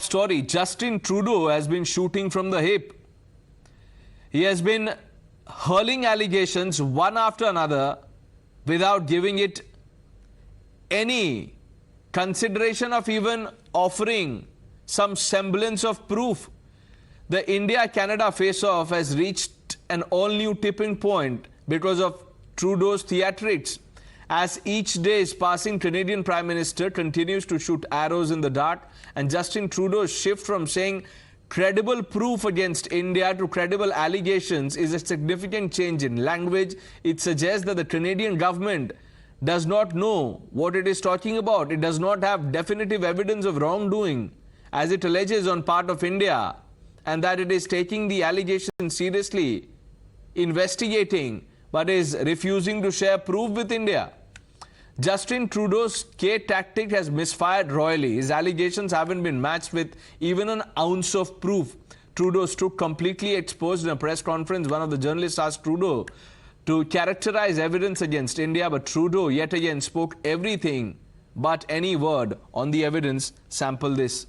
story. Justin Trudeau has been shooting from the hip. He has been hurling allegations one after another without giving it any consideration of even offering some semblance of proof. The India-Canada face-off has reached an all-new tipping point because of Trudeau's theatrics. As each day is passing, Canadian Prime Minister continues to shoot arrows in the dark, and Justin Trudeau's shift from saying credible proof against India to credible allegations is a significant change in language. It suggests that the Canadian government does not know what it is talking about. It does not have definitive evidence of wrongdoing, as it alleges on part of India, and that it is taking the allegations seriously, investigating, but is refusing to share proof with India. Justin Trudeau's K tactic has misfired royally. His allegations haven't been matched with even an ounce of proof. Trudeau stood completely exposed in a press conference. One of the journalists asked Trudeau to characterize evidence against India, but Trudeau yet again spoke everything but any word on the evidence. Sample this.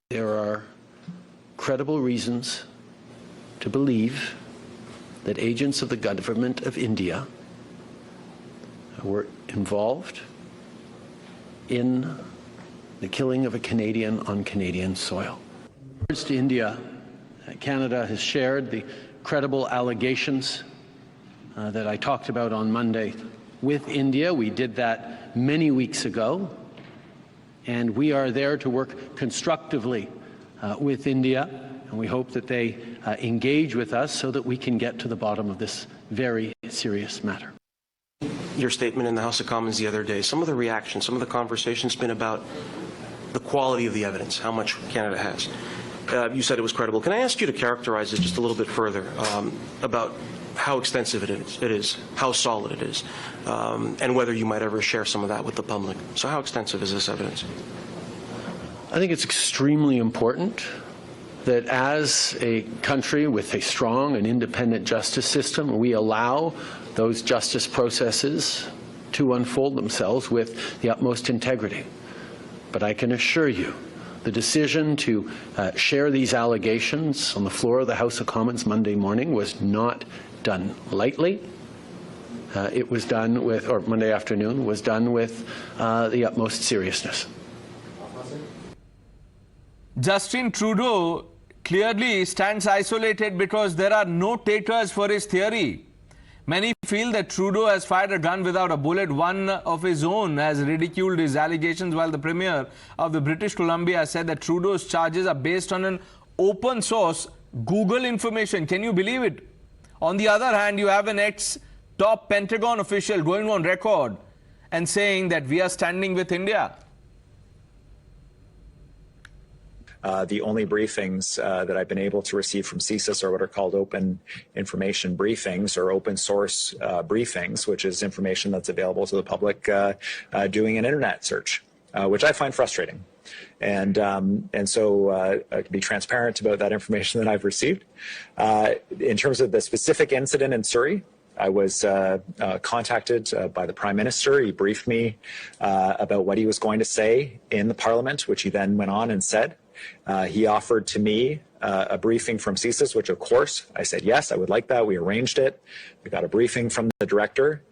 There are credible reasons to believe that agents of the government of India were involved in the killing of a Canadian on Canadian soil. To India, Canada has shared the credible allegations that I talked about on Monday with India. We did that many weeks ago, and we are there to work constructively with India, and we hope that they engage with us so that we can get to the bottom of this very serious matter. Your statement in the House of Commons the other day, some of the reactions, some of the conversation's been about the quality of the evidence, how much Canada has. You said it was credible. Can I ask you to characterize it just a little bit further about how extensive it is, how solid it is, and whether you might ever share some of that with the public? So how extensive is this evidence? I think it's extremely important that as a country with a strong and independent justice system, we allow those justice processes to unfold themselves with the utmost integrity. But I can assure you, the decision to share these allegations on the floor of the House of Commons Monday morning was not done lightly. It was done with, or Monday afternoon, was done with the utmost seriousness. Justin Trudeau clearly stands isolated because there are no takers for his theory. Many feel that Trudeau has fired a gun without a bullet. One of his own has ridiculed his allegations, while the Premier of the British Columbia said that Trudeau's charges are based on an open source Google information. Can you believe it? On the other hand, you have an ex-top Pentagon official going on record and saying that we are standing with India. The only briefings that I've been able to receive from CSIS are what are called open information briefings or open source briefings, which is information that's available to the public doing an internet search, which I find frustrating. And so I can be transparent about that information that I've received. In terms of the specific incident in Surrey, I was contacted by the Prime Minister. He briefed me about what he was going to say in the Parliament, which he then went on and said. He offered to me a briefing from CSIS, which of course I said yes, I would like that. We arranged it. We got a briefing from the director,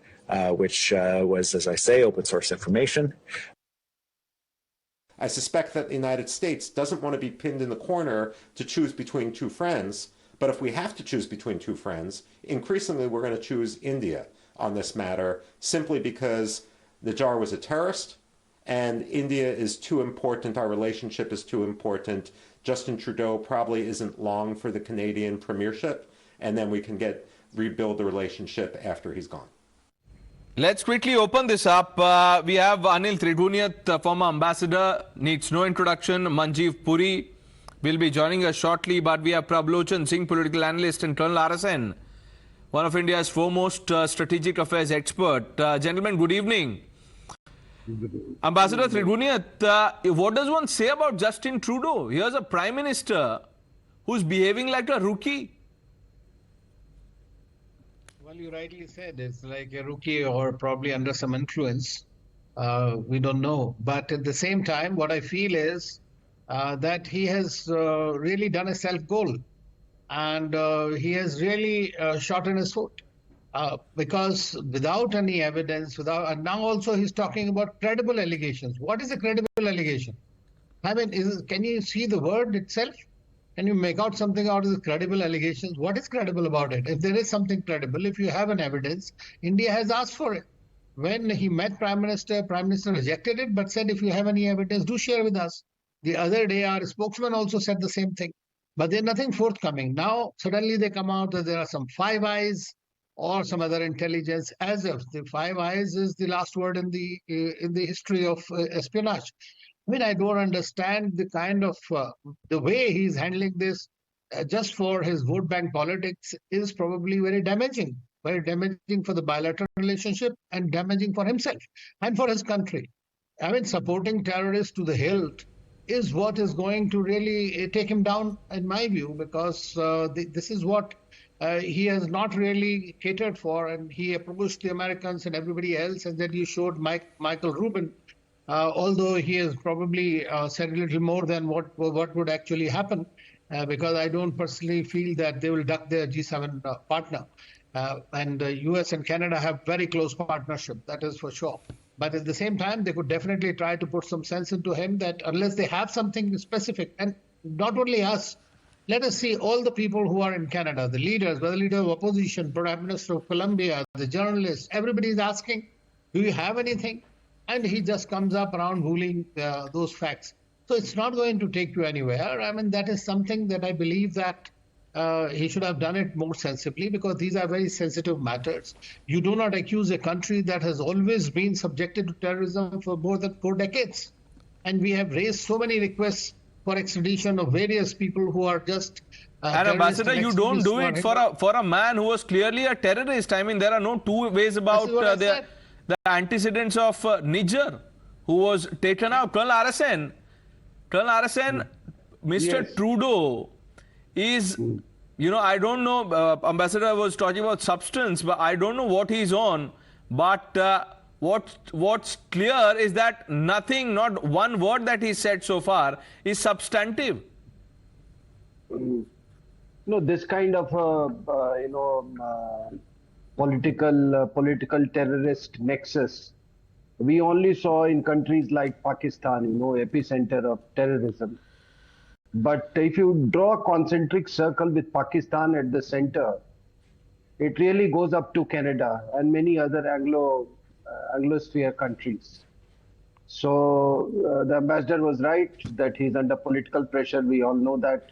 which was, as I say, open source information. I suspect that the United States doesn't want to be pinned in the corner to choose between two friends. But if we have to choose between two friends, increasingly we're going to choose India on this matter, simply because Najjar was a terrorist and India is too important. Our relationship is too important. Justin Trudeau probably isn't long for the Canadian premiership, and then we can rebuild the relationship after he's gone. Let's quickly open this up. We have Anil Triguniat, former ambassador, needs no introduction. Manjeev Puri will be joining us shortly, but we have Prablochan Singh, political analyst, and Colonel RSN, one of India's foremost strategic affairs expert. Gentlemen, good evening. Ambassador Triguniat, what does one say about Justin Trudeau? Here's a Prime Minister who's behaving like a rookie. Well, you rightly said it's like a rookie or probably under some influence. We don't know. But at the same time, what I feel is that he has really done a self-goal, and he has really shot in his foot. Because without any evidence, and now also he's talking about credible allegations. What is a credible allegation? I mean, can you see the word itself? Can you make out something out of the credible allegations? What is credible about it? If there is something credible, if you have an evidence, India has asked for it. When he met Prime Minister rejected it, but said, if you have any evidence, do share with us. The other day, our spokesman also said the same thing. But there's nothing forthcoming. Now, suddenly they come out that there are some Five Eyes or some other intelligence, as if the Five Eyes is the last word in the history of espionage. I mean, I don't understand the kind of the way he's handling this just for his vote bank politics is probably very damaging for the bilateral relationship and damaging for himself and for his country. I mean, supporting terrorists to the hilt is what is going to really take him down, in my view, because this is what he has not really catered for, and he approached the Americans and everybody else, and that you showed Michael Rubin. Although he has probably said a little more than what would actually happen, because I don't personally feel that they will duck their G7 partner. And the US and Canada have very close partnership, that is for sure. But at the same time, they could definitely try to put some sense into him that unless they have something specific, and not only us, let us see all the people who are in Canada, the leaders, whether leader of opposition, Prime Minister of Colombia, the journalists, everybody is asking, do you have anything? And he just comes up around ruling those facts. So it's not going to take you anywhere. I mean, that is something that I believe that he should have done it more sensibly, because these are very sensitive matters. You do not accuse a country that has always been subjected to terrorism for more than 4 decades. And we have raised so many requests for extradition of various people who are just and Ambassador, you don't do it for a man who was clearly a terrorist. I mean, there are no two ways about the antecedents of Niger, who was taken out. Colonel Arasen, Mr. Yes. Trudeau is, you know, I don't know, Ambassador was talking about substance, but I don't know what he's on. But what's clear is that nothing, not one word that he said so far is substantive. No, this kind of, political terrorist nexus, we only saw in countries like Pakistan, epicenter of terrorism. But if you draw a concentric circle with Pakistan at the center, it really goes up to Canada and many other Anglosphere countries. So the ambassador was right that he's under political pressure. We all know that.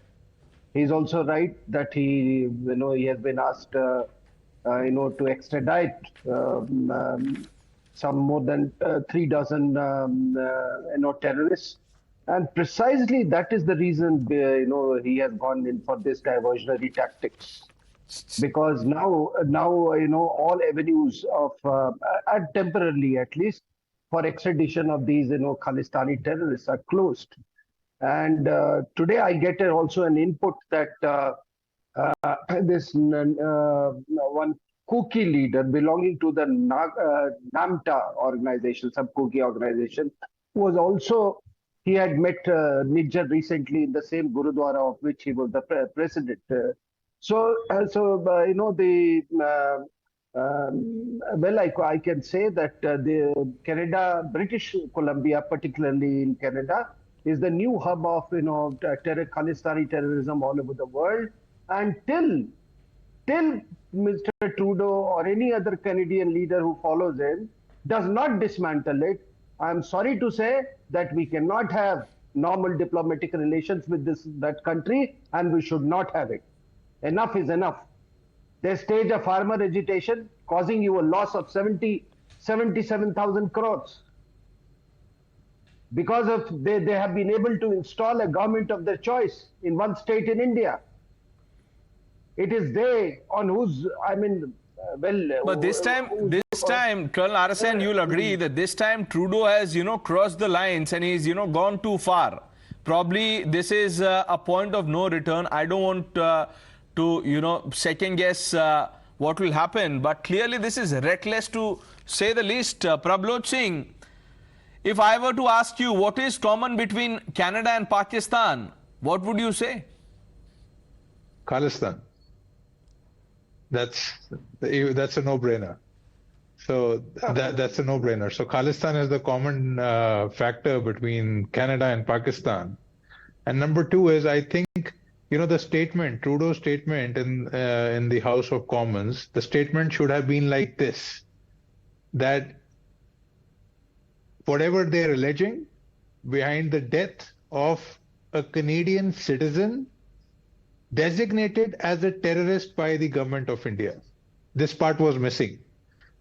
He's also right that he has been asked, to extradite some more than 3 dozen, terrorists. And precisely that is the reason, he has gone in for this diversionary tactics. Because now, all avenues of, temporarily at least, for extradition of these, Khalistani terrorists are closed. And today I get also an input that this one Kuki leader belonging to the NAMTA organization, some Kuki organization, was also, he had met Niger recently in the same Gurudwara of which he was the president. I can say that the British Columbia, particularly in Canada, is the new hub of Khalistani terrorism all over the world. And till Mr. Trudeau or any other Canadian leader who follows him does not dismantle it, I'm sorry to say that we cannot have normal diplomatic relations with that country, and we should not have it. Enough is enough. They staged a farmer agitation causing you a loss of 77,000 crores. Because of they have been able to install a government of their choice in one state in India. It is they on whose, But this time, Colonel Arasen, you'll agree that this time Trudeau has, crossed the lines and he's, gone too far. Probably this is a point of no return. I don't want to, second guess what will happen. But clearly this is reckless to say the least. Prabhlot Singh, If I were to ask you what is common between Canada and Pakistan, what would you say? Khalistan. That's a no-brainer. So that's a no-brainer. So Khalistan is the common factor between Canada and Pakistan. And number two is, I think, the statement, Trudeau's statement in the House of Commons, the statement should have been like this, that whatever they're alleging behind the death of a Canadian citizen designated as a terrorist by the government of India. This part was missing.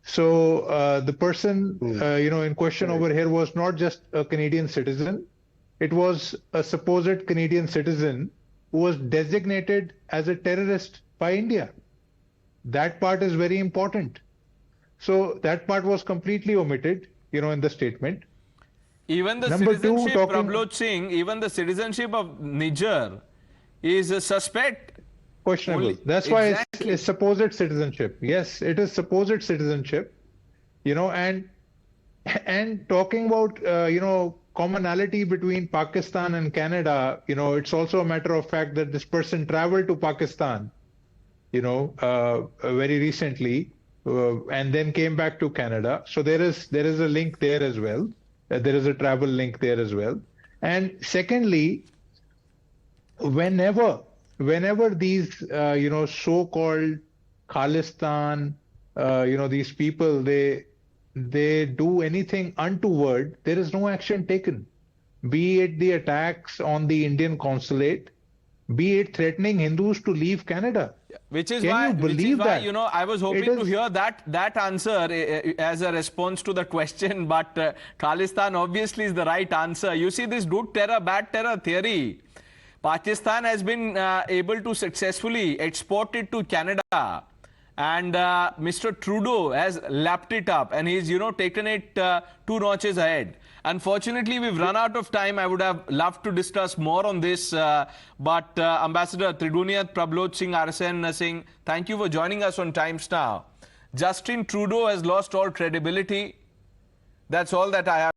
So the person, in question over here was not just a Canadian citizen. It was a supposed Canadian citizen who was designated as a terrorist by India. That part is very important. So that part was completely omitted, in the statement. Even the Number two, citizenship, Prabhat Singh, even the citizenship of Niger is a suspect. Questionable. That's why it's supposed citizenship. Yes, it is supposed citizenship, and talking about, commonality between Pakistan and Canada, it's also a matter of fact that this person traveled to Pakistan, very recently, and then came back to Canada. So there is a link there as well. There is a travel link there as well. And secondly, whenever these, so-called Khalistan, these people, they do anything untoward, there is no action taken. Be it the attacks on the Indian consulate, be it threatening Hindus to leave Canada. Which is Can why, you believe that? I was hoping to hear that answer as a response to the question, but Khalistan obviously is the right answer. You see, this good terror, bad terror theory, Pakistan has been able to successfully export it to Canada. And Mr. Trudeau has lapped it up, and he's, taken it 2 notches ahead. Unfortunately, we've run out of time. I would have loved to discuss more on this, but Ambassador Triduniat Prabhat Singh, RSN Singh, thank you for joining us on Times Now. Justin Trudeau has lost all credibility. That's all that I have.